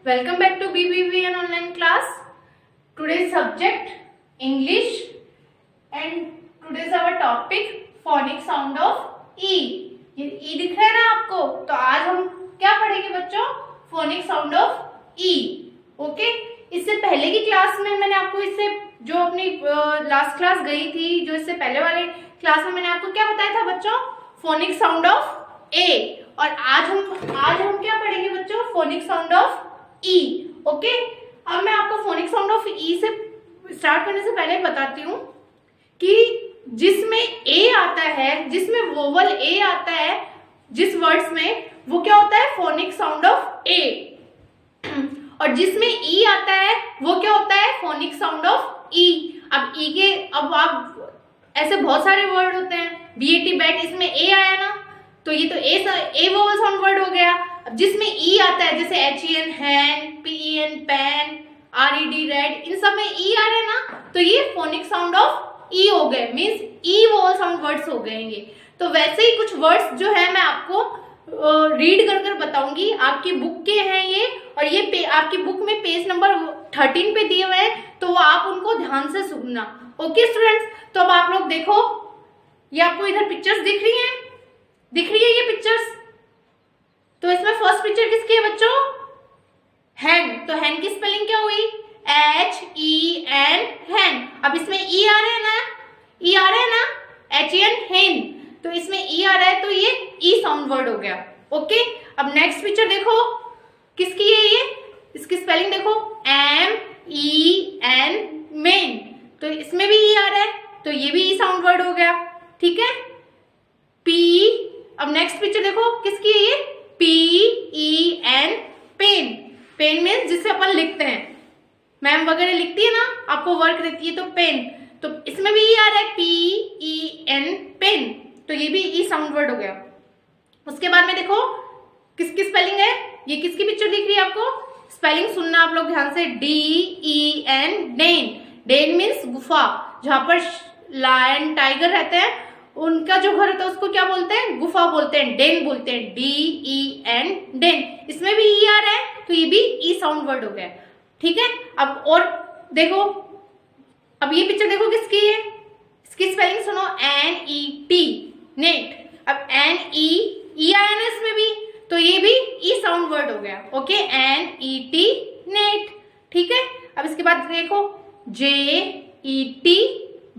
Welcome back to BBVN online class. Today's subject English and today's our topic phonic sound of E. ये E दिख रहा है ना आपको? तो आज हम क्या पढ़ेंगे बच्चों? phonic sound of E. Okay? इससे पहले की क्लास में मैंने आपको इससे जो अपनी लास्ट क्लास गई थी, जो इससे पहले वाले क्लास में मैंने आपको क्या बताया था बच्चों? phonic sound of A. और आज हम क्या पढ़ेंगे बच्चों? phonic sound of E. Okay? अब मैं आपको phonic sound of E से स्टार्ट करने से पहले बताती हूँ कि जिसमें A आता है, जिसमें वोवल A आता है, जिस वर्ड्स में, वो क्या होता है? phonic sound of A. और जिसमें E आता है वो क्या होता है? phonic sound of E. अब आप ऐसे बहुत सारे वर्ड होते हैं, BAT बैट, इसमें A आया ना, तो ये तो A वोवल साउंड वर्ड हो गया. अब जिसमें E आता है, जैसे HEN हैन, PEN पैन, RED रेड, इन सब में E आ रहे हैं ना, तो ये phonic sound of E हो गए, means E vowel sound words हो गए ये. तो वैसे ही कुछ वर्ड्स जो है मैं आपको रीड कर बताऊंगी. आपकी बुक के हैं ये, और ये आपकी बुक में पेज नंबर 13 पे दिए हुए हैं, तो वो आप उनको ध्यान से सुनना. ओके स्टूडेंट्स, तो अब आप लोग देखो, ये आपको इधर पिक्चर्स दिख रही है ये पिक्चर्स. तो इसमें फर्स्ट पिक्चर किसकी है बच्चों? हैन. तो हैन की स्पेलिंग क्या हुई? HEN हैन. अब इसमें E आ रहे हैं ना, HEN हेन. तो इसमें E आ रहा है, तो ये E साउंड वर्ड हो गया. ओके? अब नेक्स्ट पिक्चर देखो, किसकी है ये? इसकी स्पेलिंग देखो, MEN मेन. तो इसमें भी E आ रहा है, तो ये भी E साउंड वर्ड हो गया. ठीक है? P. अब नेक्स्ट पिक्चर देखो, किसकी है ये? PEN pen. पेन मीन्स जिससे अपन लिखते हैं, मैम वगैरह लिखती है ना, आपको वर्क देती है, तो पेन. तो इसमें भी E आ रहा है, PEN पेन. तो ये भी E साउंड वर्ड हो गया. उसके बाद में देखो किसकी स्पेलिंग है, ये किसकी पिक्चर दिख रही है आपको? स्पेलिंग सुनना आप लोग ध्यान से. DEN Dane. डेन मीन्स गुफा, जहां पर लायन टाइगर रहते हैं, उनका जो घर होता है उसको क्या बोलते हैं? गुफा बोलते हैं, डेन बोलते हैं. DEN den. इसमें भी E आ रहा है, तो ये भी E साउंड वर्ड हो गया. ठीक है? अब और देखो, अब ये पिक्चर देखो किसकी है, इसकी स्पेलिंग सुनो, NET नेट. अब NE आया ना इसमें भी, तो ये भी E साउंड वर्ड हो गया. ओके? NET net. ठीक है? अब इसके बाद देखो, JET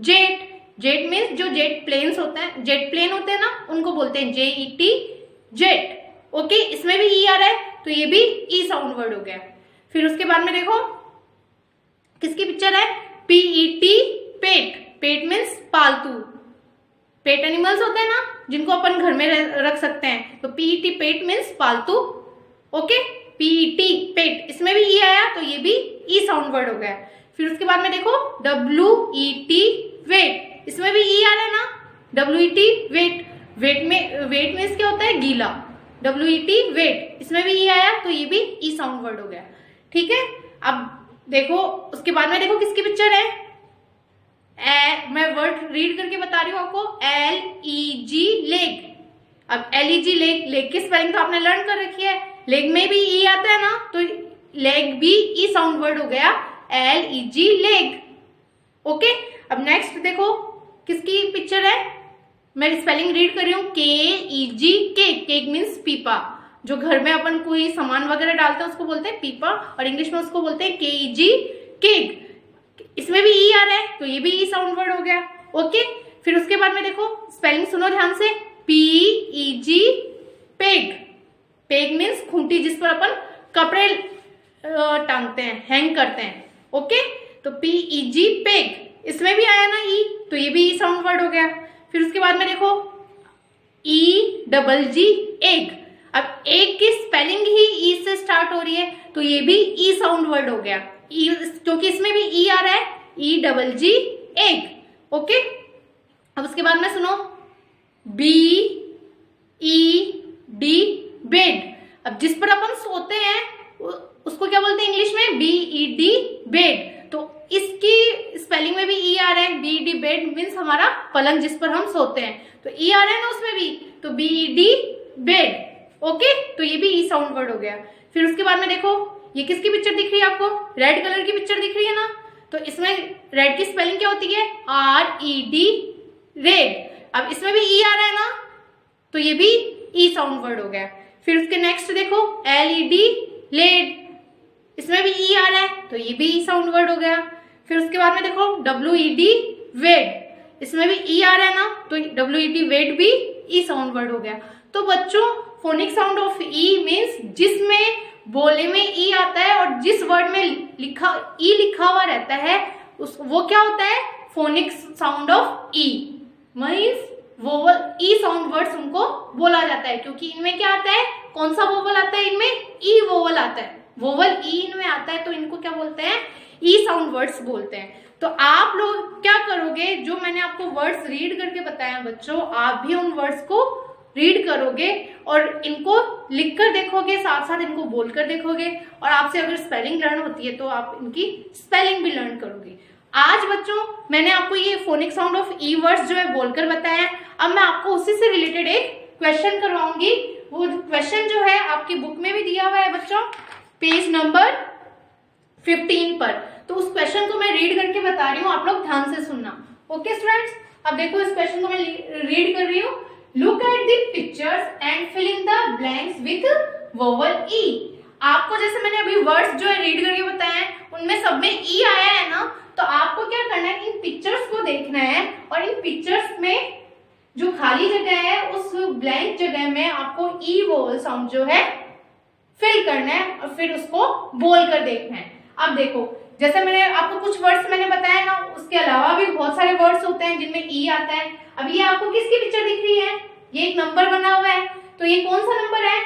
जेट. जेट मीन्स जो जेट प्लेन्स होते हैं, जेट प्लेन होते हैं ना, उनको बोलते हैं JET जेट. ओके? इसमें भी E आ रहा है, तो ये भी E साउंड वर्ड हो गया. फिर उसके बाद में देखो किसकी पिक्चर है? PET पेट. पेट मीन्स पालतू. पेट एनिमल्स होते हैं ना, जिनको अपन घर में रख सकते हैं, तो PET पेट मीन्स पालतू. ओके? PET पेट. इसमें भी E आया, तो ये भी E साउंड वर्ड हो गया. फिर उसके बाद में देखो WET वेट. इसमें भी E आ रहा है ना, WET वेट. वेट मीन्स क्या होता है? गीला. WET wet. इसमें भी E आया, तो ये भी E साउंड वर्ड हो गया. ठीक है? अब देखो उसके बाद में देखो किसकी पिक्चर है. मैं वर्ड रीड करके बता रही हूँ आपको. LEG leg. अब LEG लेग. लेग की स्पेलिंग तो आपने लर्न कर रखी है. लेग में भी E आता है ना, तो लेग भी E साउंड वर्ड हो गया. LEG leg. ओके? अब नेक्स्ट देखो किसकी पिक्चर है, मैं स्पेलिंग रीड कर रही हूँ, KEG केक. केक मीन्स पीपा. जो घर में अपन कोई सामान वगैरह डालते हैं उसको बोलते हैं पीपा, और इंग्लिश में उसको बोलते हैं KEG केक. इसमें भी E आ रहा है, तो ये भी E साउंड वर्ड हो गया. ओके? फिर उसके बाद में देखो स्पेलिंग सुनो ध्यान से, PEG peg. Peg means Khunti, जिस पर अपन कपड़े टांगते हैं, हैंग करते हैं. ओके? तो PEG पेग. इसमें भी आया ना E, तो ये भी E साउंड वर्ड हो गया. फिर उसके बाद में देखो EGG एग. अब एग की स्पेलिंग ही E से स्टार्ट हो रही है, तो ये भी E साउंड वर्ड हो गया. क्योंकि इसमें भी E आ रहा है, EGG एग. ओके? अब उसके बाद में सुनो, BED बेड. अब जिस पर अपन सोते हैं उसको क्या बोलते हैं इंग्लिश में? BED bed. तो इसकी स्पेलिंग में भी E आ रहा है. BED बेड मीन्स हमारा पलंग, जिस पर हम सोते हैं, तो E आ रहा है ना उसमें भी, तो BED बेड. ओके? तो ये भी E साउंड वर्ड हो गया. फिर उसके बाद में देखो ये किसकी पिक्चर दिख रही है आपको? रेड कलर की पिक्चर दिख रही है ना, तो इसमें रेड की स्पेलिंग क्या होती है? RED, red. अब इसमें भी ई आ रहा है ना, तो ये भी ई साउंड वर्ड हो गया। फिर उसके नेक्स्ट देखो LED, लेड, इसमें भी ई आ रहा है, तो ये भी ई साउंड वर्ड हो गया। फिर उसके बाद में देखो WED, वेड, इसमें भी ई आ रहा है ना, तो WED, वेड भी ई साउंड वर्ड हो गया। तो बच्चों phonic sound of E means जिसमें बोले में ई आता है और जिस वर्ड में ई लिखा हुआ रहता है वो क्या होता है? Phonic sound of E means vowel E sound words उनको बोला जाता है, क्योंकि इनमें क्या आता है? कौन सा वोवल आता है? इनमें ई वोवल आता है, वोवल ई इनमें आता है, तो इनको क्या बोलते हैं? ई साउंड वर्ड्स बोलते हैं। तो आप लोग क्या करोगे? जो मैंने आपको वर्ड्स रीड करके बताया बच्चों, आप भी उन वर्ड्स को रीड करोगे और इनको लिखकर देखोगे, साथ साथ इनको बोलकर देखोगे, और आपसे अगर स्पेलिंग लर्न होती है तो आप इनकी स्पेलिंग भी लर्न करोगे। आज बच्चों मैंने आपको ये phonic sound of E words जो है बोलकर बताया। अब मैं आपको उसी से रिलेटेड एक क्वेश्चन करवाऊंगी। वो क्वेश्चन जो है आपकी बुक में भी दिया हुआ है बच्चों, पेज नंबर 15 पर। तो उस क्वेश्चन को मैं रीड करके बता रही हूँ, आप लोग ध्यान से सुनना। ओके स्टूडेंट्स, अब देखो इस क्वेश्चन को मैं रीड कर रही हूँ। Look at the pictures and fill in the blanks with vowel E. आपको जैसे मैंने अभी वर्ड्स जो है रीड करके बताए हैं, उनमें सब में ई आया है ना, तो आपको क्या करना है? इन पिक्चर्स को देखना है और इन पिक्चर्स में जो खाली जगह है उस ब्लैंक जगह में आपको ई वोवल साउंड जो है फिल करना है और फिर उसको बोल कर देखना है। अब देखो जैसे मैंने आपको कुछ वर्ड्स मैंने बताया ना, उसके अलावा भी बहुत सारे वर्ड्स होते हैं जिनमें ई आता है। अब ये आपको किसकी पिक्चर दिख रही है? ये एक नंबर बना हुआ है, तो ये कौन सा नंबर है?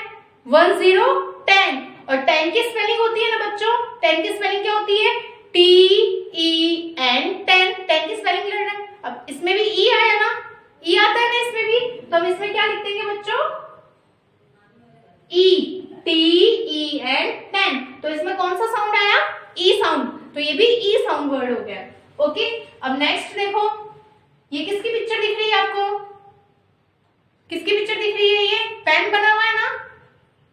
1 0 10। और 10 की स्पेलिंग होती है ना बच्चों, 10 की स्पेलिंग क्या होती है? TEN, 10 की स्पेलिंग लर्न है। अब इसमें भी ई आया ना, ई आता है ना इसमें भी, तो हम इसमें क्या लिख देंगे बच्चों? TEN, 10। तो इसमें कौन सा साउंड आया? ई साउंड, तो ये भी ई साउंड वर्ड हो गया। ओके, अब नेक्स्ट देखो, ये किसकी पिक्चर दिख रही है आपको? किसकी पिक्चर दिख रही है? ये पेन बना हुआ है ना,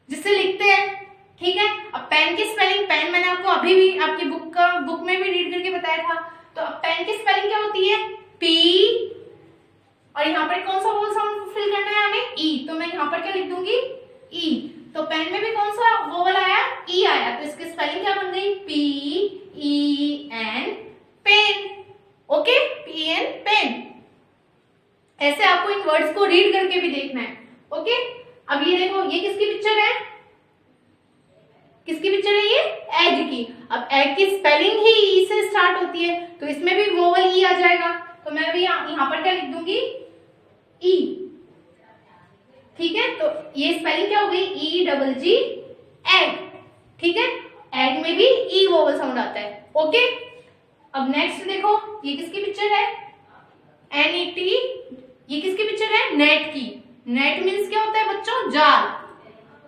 जिससे लिखते हैं, ठीक है। अब पेन की स्पेलिंग, पेन मैंने आपको अभी भी आपकी बुक में भी रीड करके बताया था। तो अब पेन की स्पेलिंग क्या होती है? P, और यहाँ पर कौन सा वोवल साउंड फिल करना है हमें? ई, तो मैं यहाँ पर क्या लिख दूंगी? ई। तो पेन में भी कौन सा वोवल आया? ई आया, तो इसकी स्पेलिंग क्या बन गई? PEN, pen. Okay, PEN, pen. ऐसे आपको इन वर्ड्स को रीड करके भी देखना है। ओके, अब ये देखो, ये किसकी पिक्चर है? किसकी पिक्चर है ये? एग की। अब एग की स्पेलिंग ही ई से स्टार्ट होती है, तो इसमें भी वोवल ई आ जाएगा, तो मैं भी यहाँ पर क्या लिख दूंगी? ई, ठीक है। तो ये स्पेलिंग क्या हो गई? EGG, एग, ठीक है। एग में भी ई वोवल साउंड आता है। ओके, अब नेक्स्ट देखो, ये किसकी पिक्चर है? NET, ये किसकी पिक्चर है? नेट की। नेट मीन्स क्या होता है बच्चों? जाल।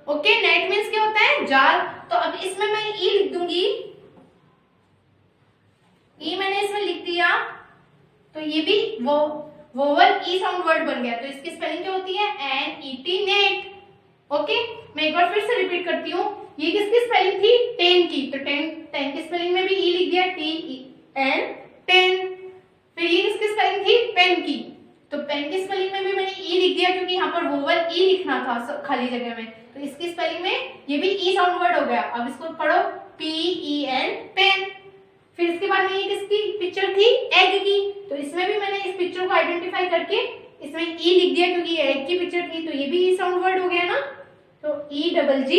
ओके, नेट मीन्स क्या होता है? जाल। तो अब इसमें मैं ई लिख दूंगी, ई मैंने इसमें लिख दिया, तो ये भी वो वोवल ई साउंड वर्ड बन गया। तो इसकी स्पेलिंग क्या होती है? NET, net. ओके, मैं एक बार फिर से रिपीट करती हूँ। ये किसकी स्पेलिंग थी? 10 की, तो 10 की स्पेलिंग में भी ई लिख दिया, TEN, 10। फिर ये किसकी स्पेलिंग थी? पेन की, तो पेन की स्पेलिंग में भी मैंने ई लिख दिया, क्योंकि यहाँ पर वोवल ई लिखना था खाली जगह में, तो इसकी स्पेलिंग में ये भी ई साउंड वर्ड हो गया। अब इसको पढ़ो, PEN, पेन। फिर इसके बाद में ये किसकी पिक्चर थी? एग की, तो इसमें भी मैंने इस पिक्चर को आइडेंटिफाई करके इसमें ई लिख दिया, क्योंकि ये एग की पिक्चर थी, तो ये भी ई साउंड वर्ड हो गया ना, तो EGG,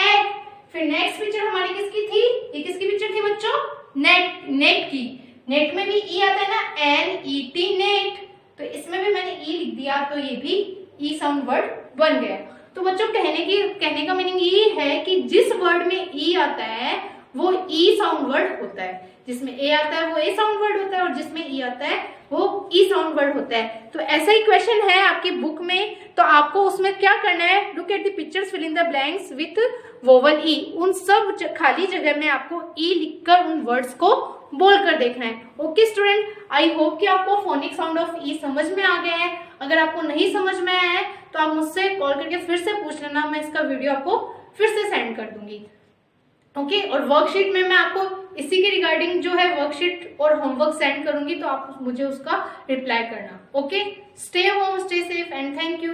एग। फिर नेक्स्ट पिक्चर हमारी किसकी थी? ये किसकी पिक्चर थी बच्चों? नेट, नेट की। नेट में भी ई आता है ना, NET, नेट, तो इसमें भी मैंने ई लिख दिया, तो ये भी ई साउंड वर्ड बन गया। तो बच्चों कहने का मीनिंग ये है कि जिस वर्ड में ई आता है वो ई साउंड वर्ड होता है, जिसमें ए आता है वो ए साउंड वर्ड होता है, और जिसमें ई आता है वो ई साउंड वर्ड होता है। तो ऐसा ही क्वेश्चन है आपकी बुक में, तो आपको उसमें क्या करना है? Look at the pictures, fill in the blanks with vowel E. उन सब खाली जगह में आपको ई लिखकर उन वर्ड्स को बोलकर देखना है। ओके स्टूडेंट, आई होप कि आपको फोनिक साउंड ऑफ ई समझ में आ गया है। अगर आपको नहीं समझ में आया है तो आप मुझसे कॉल करके फिर से पूछ लेना, मैं इसका वीडियो आपको फिर से सेंड कर दूंगी। ओके और वर्कशीट में मैं आपको इसी के रिगार्डिंग जो है वर्कशीट और होमवर्क सेंड करूंगी, तो आप मुझे उसका रिप्लाई करना। Okay, stay home, stay safe and thank you.